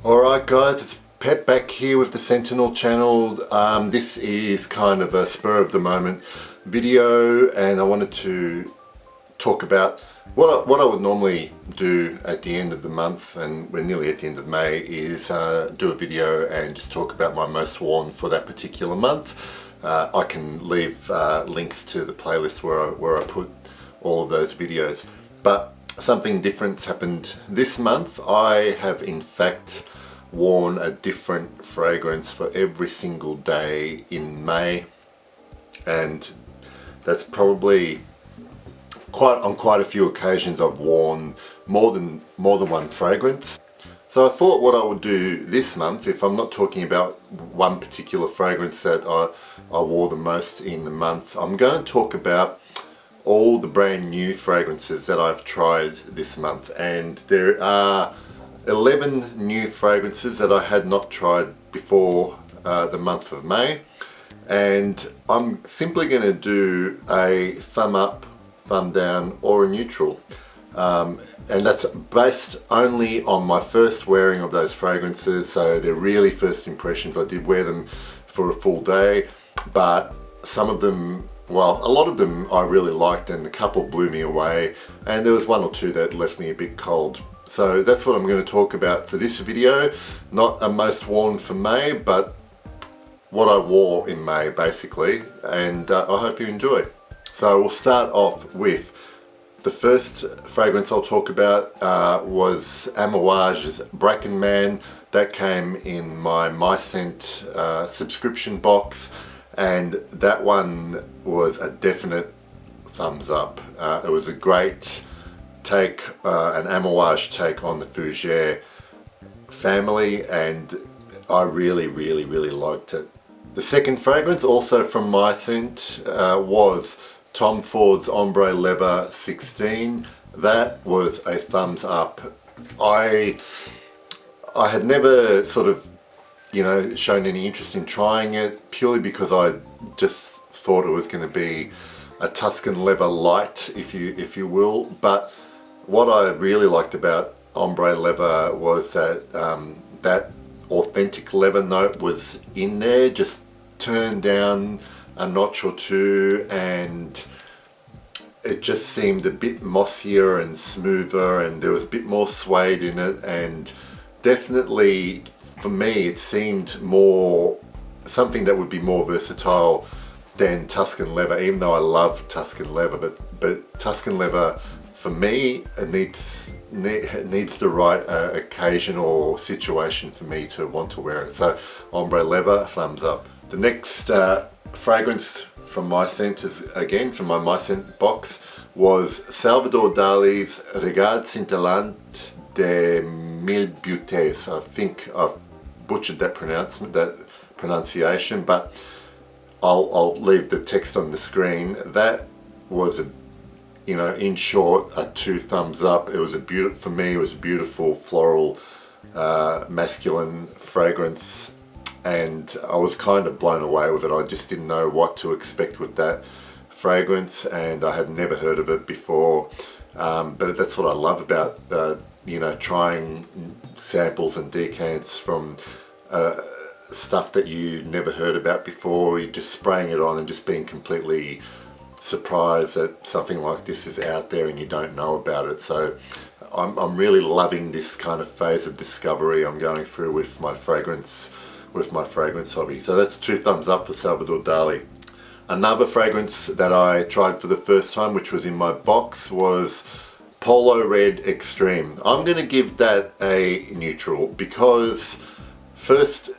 Alright guys, it's Pep back here with the Sentinel channel. This is kind of a spur of the moment video, and I wanted to talk about what I would normally do at the end of the month, and we're nearly at the end of May, is do a video and just talk about my most worn for that particular month. I can leave links to the playlist where I put all of those videos. But something different's happened this month. I have in fact worn a different fragrance for every single day in May, and that's probably on quite a few occasions I've worn more than one fragrance. So I thought what I would do this month, if I'm not talking about one particular fragrance that I wore the most in the month, I'm going to talk about all the brand new fragrances that I've tried this month. And there are 11 new fragrances that I had not tried before the month of May, and I'm simply going to do a thumb up, thumb down, or a neutral, and that's based only on my first wearing of those fragrances. So they're really first impressions. I did wear them for a full day, but some of them, well, a lot of them I really liked, and a couple blew me away, and there was one or two that left me a bit cold. So that's what I'm going to talk about for this video. Not a most worn for May, but what I wore in May basically, and I hope you enjoy. So we'll start off with the first fragrance I'll talk about was Amouage's Bracken Man. That came in my MyScent subscription box, and that one was a definite thumbs up. It was a great take, an Amouage take on the Fougere family, and I really liked it. The second fragrance, also from MyScent, was Tom Ford's Ombre Leather 16. That was a thumbs up. I had never sort of, shown any interest in trying it, purely because I just thought it was going to be a Tuscan leather light, if you will. But what I really liked about Ombre Leather was that that authentic leather note was in there, just turned down a notch or two, and it just seemed a bit mossier and smoother, and there was a bit more suede in it, and definitely for me it seemed more something that would be more versatile than Tuscan leather, even though I love Tuscan leather, but Tuscan leather for me, it needs the right occasion or situation for me to want to wear it. So Ombre Leather, thumbs up. The next fragrance from MyScent, is again from my MyScent box, was Salvador Dali's Regard Scintillant de Mille Beautés. I think I've butchered that pronunciation, but I'll leave the text on the screen. That was in short, a 2 thumbs up. It was for me, it was a beautiful floral, masculine fragrance, and I was kind of blown away with it. I just didn't know what to expect with that fragrance, and I had never heard of it before. But that's what I love about, trying samples and decants from stuff that you never heard about before. You're just spraying it on and just being completely surprised that something like this is out there and you don't know about it. So I'm really loving this kind of phase of discovery I'm going through with my fragrance hobby. So that's 2 thumbs up for Salvador Dali. Another fragrance that I tried for the first time, which was in my box, was Polo Red Extreme. I'm going to give that a neutral, because first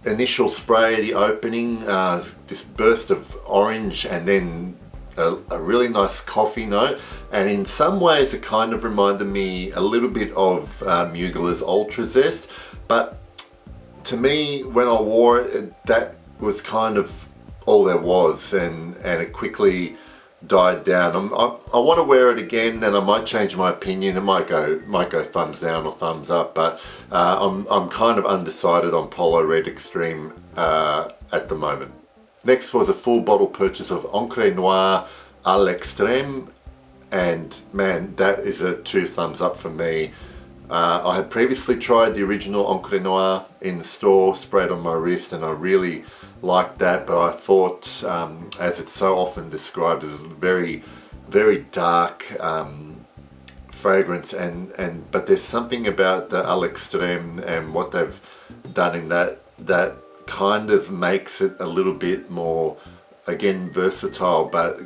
initial spray, the opening, this burst of orange, and then a really nice coffee note, and in some ways it kind of reminded me a little bit of Mugler's Ultra Zest, but to me, when I wore it, that was kind of all there was, and it quickly died down. I want to wear it again, and I might change my opinion. It might go thumbs down or thumbs up, but I'm kind of undecided on Polo Red Extreme at the moment. Next was a full bottle purchase of Encre Noire à l'Extrême, and man, that is a 2 thumbs up for me. I had previously tried the original Encre Noire in the store, sprayed on my wrist, and I really liked that, but I thought, as it's so often described as a very, very dark fragrance, but there's something about the à l'extrême and what they've done in that kind of makes it a little bit more, again, versatile, but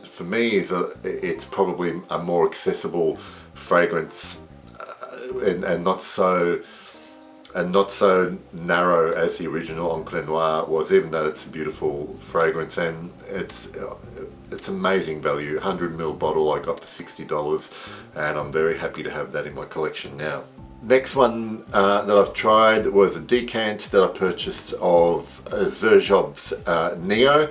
for me it's probably a more accessible fragrance, and not so narrow as the original Encre Noire was, even though it's a beautiful fragrance, and it's amazing value. 100 ml bottle I got for $60, and I'm very happy to have that in my collection now. Next one that I've tried was a decant that I purchased of Xerjob's Neo,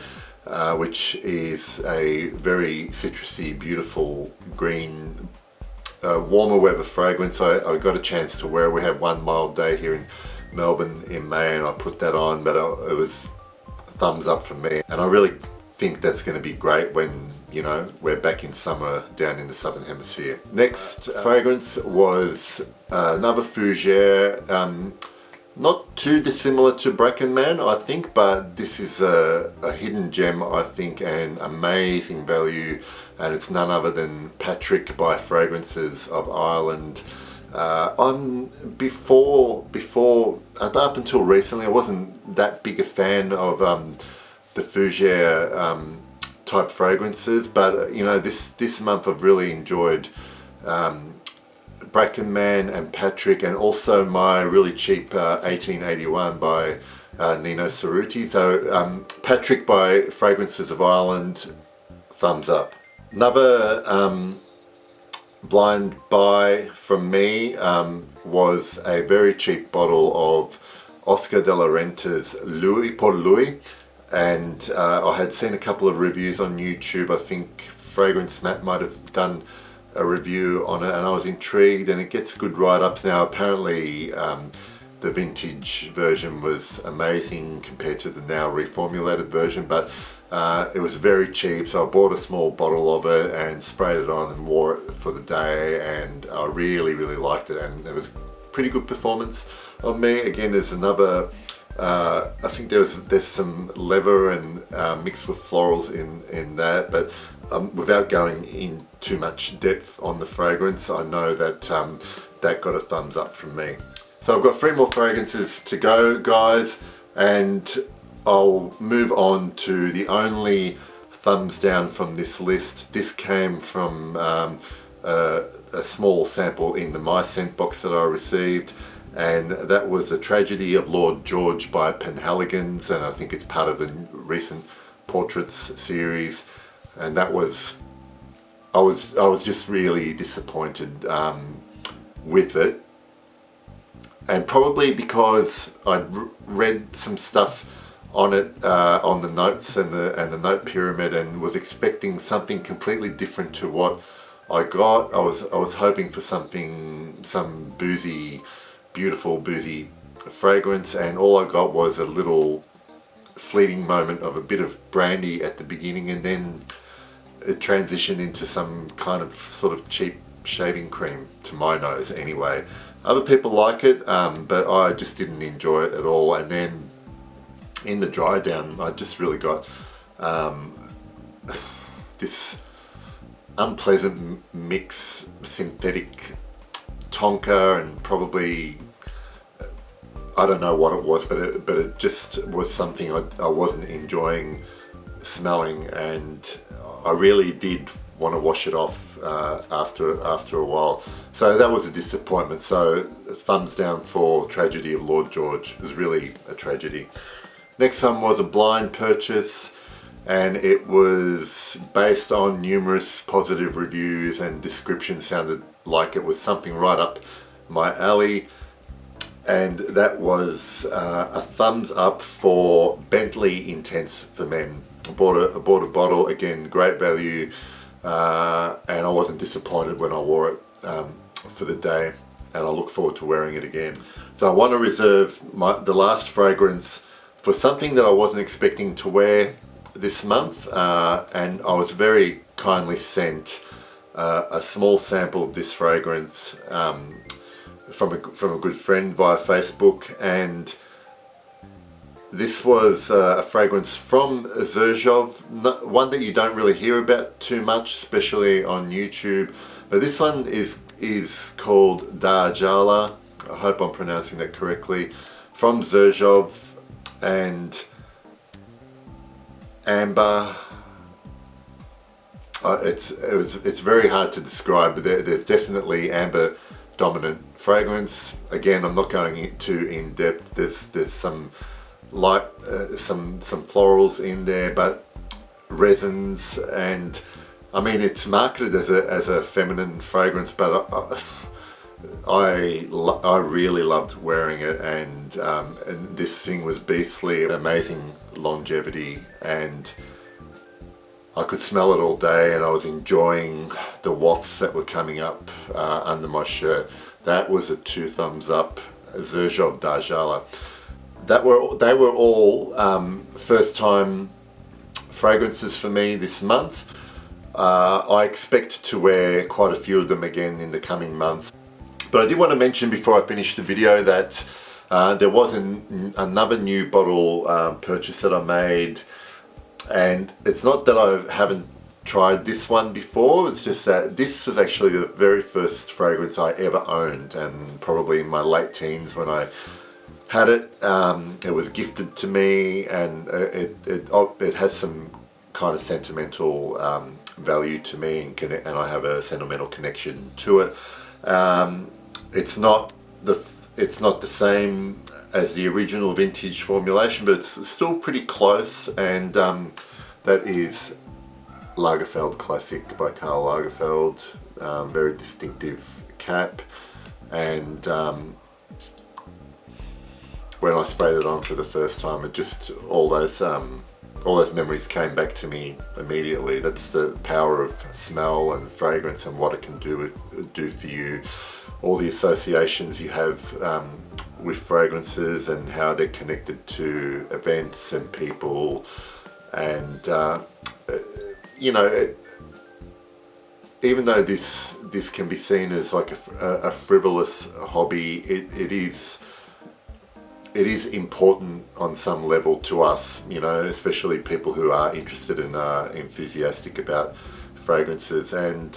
which is a very citrusy, beautiful green, warmer weather fragrance. I got a chance to wear it. We had one mild day here in Melbourne in May, and I put that on, but it was a thumbs up from me, and I really think that's going to be great when, you know, we're back in summer down in the southern hemisphere. Next fragrance was another Fougere, not too dissimilar to Bracken Man, I think, but this is a hidden gem, I think, and amazing value, and it's none other than Patrick by Fragrances of Ireland. Up until recently, I wasn't that big a fan of the Fougere type fragrances, but you know, this month I've really enjoyed Bracken Man and Patrick, and also my really cheap 1881 by Nino Cerruti. So Patrick by Fragrances of Ireland, thumbs up. Another blind buy from me was a very cheap bottle of Oscar de la Renta's Louis pour Louis, and I had seen a couple of reviews on YouTube. I think Fragrance Matt might have done a review on it, and I was intrigued, and it gets good write-ups now. Apparently the vintage version was amazing compared to the now reformulated version, but it was very cheap, so I bought a small bottle of it and sprayed it on and wore it for the day, and I really liked it, and it was pretty good performance on me. Again, there's another I think there's some leather and mixed with florals in that, but without going in too much depth on the fragrance, I know that that got a thumbs up from me. So I've got 3 more fragrances to go, guys, and I'll move on to the only thumbs down from this list. This came from a small sample in the My Scent box that I received, and that was The Tragedy of Lord George by Penhaligon's, and I think it's part of the recent Portraits series, and that was, I was just really disappointed with it, and probably because I'd read some stuff on it, on the notes and the note pyramid, and was expecting something completely different to what I got. I was hoping for some boozy, beautiful boozy fragrance, and all I got was a little fleeting moment of a bit of brandy at the beginning, and then it transitioned into some kind of sort of cheap shaving cream, to my nose anyway. Other people like it, but I just didn't enjoy it at all. And then in the dry down, I just really got this unpleasant mix, synthetic tonka, and probably, I don't know what it was, but it just was something I wasn't enjoying smelling, and I really did want to wash it off after a while. So that was a disappointment. So thumbs down for Tragedy of Lord George. It was really a tragedy. Next one was a blind purchase, and it was based on numerous positive reviews, and description sounded like it was something right up my alley, and that was a thumbs up for Bentley Intense for Men. I bought a bottle, again, great value, and I wasn't disappointed when I wore it for the day, and I look forward to wearing it again. So I want to reserve the last fragrance for something that I wasn't expecting to wear this month, and I was very kindly sent a small sample of this fragrance from a good friend via Facebook, and this was a fragrance from Xerjoff, one that you don't really hear about too much, especially on YouTube. But this one is called Darjala. I hope I'm pronouncing that correctly. From Xerjoff, and amber. It's very hard to describe, but there's definitely amber dominant fragrance. Again, I'm not going too in depth. There's some light, some florals in there, but resins, and I mean it's marketed as a feminine fragrance, but I really loved wearing it, and this thing was beastly. Amazing longevity, and I could smell it all day, and I was enjoying the wafts that were coming up under my shirt. That was a 2 thumbs up. Xerjoff Darjala. They were all first time fragrances for me this month. I expect to wear quite a few of them again in the coming months. But I did want to mention before I finish the video that there was another new bottle purchase that I made, and it's not that I haven't tried this one before, it's just that this was actually the very first fragrance I ever owned, and probably in my late teens when I had it. It was gifted to me, and it has some kind of sentimental value to me, and I have a sentimental connection to it. It's not the same as the original vintage formulation, but it's still pretty close, and that is Lagerfeld Classic by Karl Lagerfeld. Very distinctive cap, and when I sprayed it on for the first time, it just all those memories came back to me immediately. That's the power of smell and fragrance and what it can do for you. All the associations you have with fragrances and how they're connected to events and people, and you know, even though this can be seen as like a frivolous hobby, it is important on some level to us, you know, especially people who are interested and are enthusiastic about fragrances. And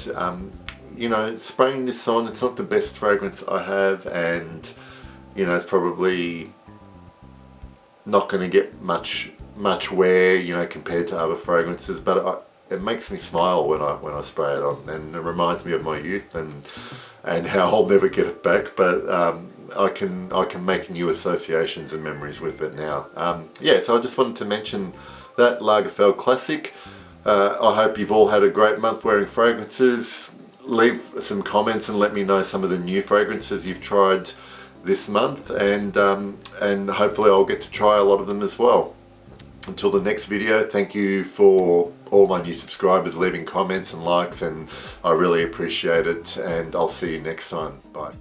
you know, spraying this on, it's not the best fragrance I have, and you know, it's probably not going to get much wear, you know, compared to other fragrances, but it makes me smile when I spray it on, and it reminds me of my youth and how I'll never get it back. But I can make new associations and memories with it now. Yeah, so I just wanted to mention that Lagerfeld Classic. I hope you've all had a great month wearing fragrances. Leave some comments and let me know some of the new fragrances you've tried this month, and hopefully I'll get to try a lot of them as well. Until the next video, thank you for all my new subscribers leaving comments and likes, and I really appreciate it, and I'll see you next time. Bye.